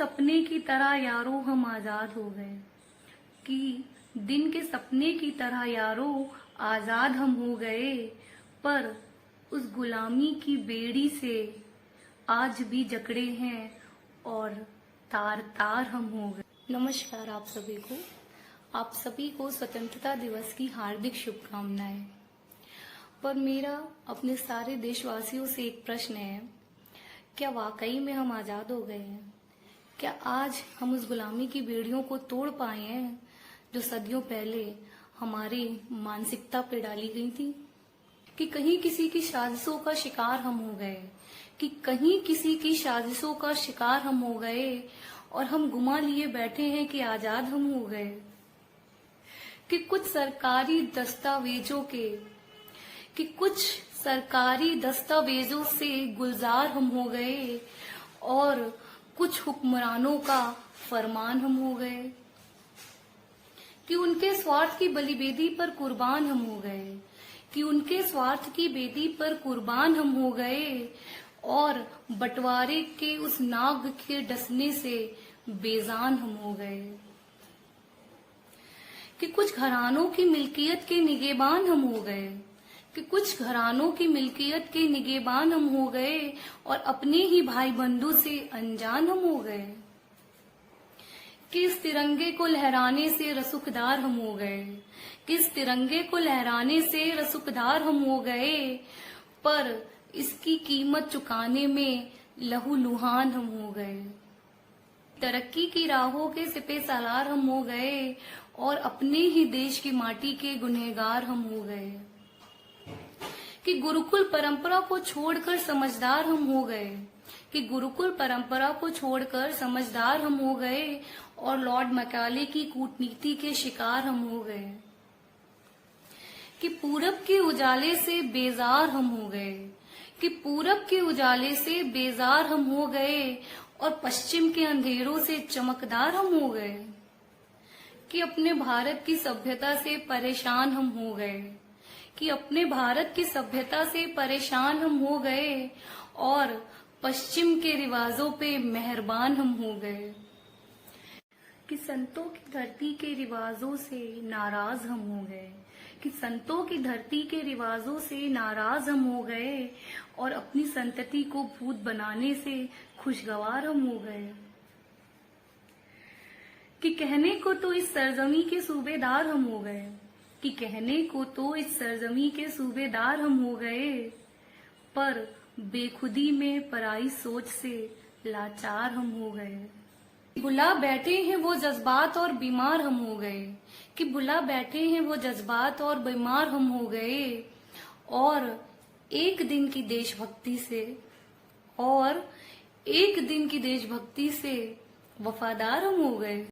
सपने की तरह यारों हम आजाद हो गए, कि दिन के सपने की तरह यारों आजाद हम हो गए, पर उस गुलामी की बेड़ी से आज भी जकड़े हैं और तार तार हम हो गए। नमस्कार आप सभी को स्वतंत्रता दिवस की हार्दिक शुभकामनाएं। पर मेरा अपने सारे देशवासियों से एक प्रश्न है, क्या वाकई में हम आजाद हो गए हैं? क्या आज हम उस गुलामी की बेड़ियों को तोड़ पाए हैं जो सदियों पहले हमारी मानसिकता पे डाली गई थी? कि कहीं किसी की साजिशों का शिकार हम हो गए, कि कहीं किसी की साजिशों का शिकार हम हो गए और हम गुमा लिए बैठे हैं कि आजाद हम हो गए। कि कुछ सरकारी दस्तावेजों से गुलजार हम हो गए और कुछ हुक्मरानों का फरमान हम हो गए। कि उनके स्वार्थ की बलिवेदी पर कुर्बान हम हो गए, कि उनके स्वार्थ की बेदी पर कुर्बान हम हो गए और बंटवारे के उस नाग के डसने से बेजान हम हो गए। कि कुछ घरानों की मिल्कियत के निगेबान हम हो गए, कि कुछ घरानों की मिल्कियत के निगेबान हम हो गए और अपने ही भाई बंधु से अनजान हम हो गए। कि इस तिरंगे को लहराने से रसूखदार हम हो गए, कि इस तिरंगे को लहराने से रसूखदार हम हो गए, पर इसकी कीमत चुकाने में लहूलुहान हम हो गए। तरक्की की राहों के सिपे सालार हम हो गए और अपने ही देश की माटी के गुनहगार हम हो गए। कि गुरुकुल परंपरा को छोड़कर समझदार हम हो गए, कि गुरुकुल परंपरा को छोड़कर समझदार हम हो गए और लॉर्ड मैकाले की कूटनीति के शिकार हम हो गए। कि पूरब के उजाले से बेजार हम हो गए, कि पूरब के उजाले से बेजार हम हो गए और पश्चिम के अंधेरों से चमकदार हम हो गए। कि अपने भारत की सभ्यता से परेशान हम हो गए, कि अपने भारत की सभ्यता से परेशान हम हो गए और पश्चिम के रिवाजों पे मेहरबान हम हो गए। कि संतों की धरती के रिवाजों से नाराज हम हो गए, कि संतों की धरती के रिवाजों से नाराज हम हो गए और अपनी संतति को भूत बनाने से खुशगवार हम हो गए। कि कहने को तो इस सरजमी के सूबेदार हम हो गए, कि कहने को तो इस सरजमी के सूबेदार हम हो गए, पर बेखुदी में पराई सोच से लाचार हम हो गए। बुला बैठे हैं वो जज्बात और बीमार हम हो गए, कि बुला बैठे हैं वो जज्बात और बीमार हम हो गए और एक दिन की देशभक्ति से वफादार हम हो गए।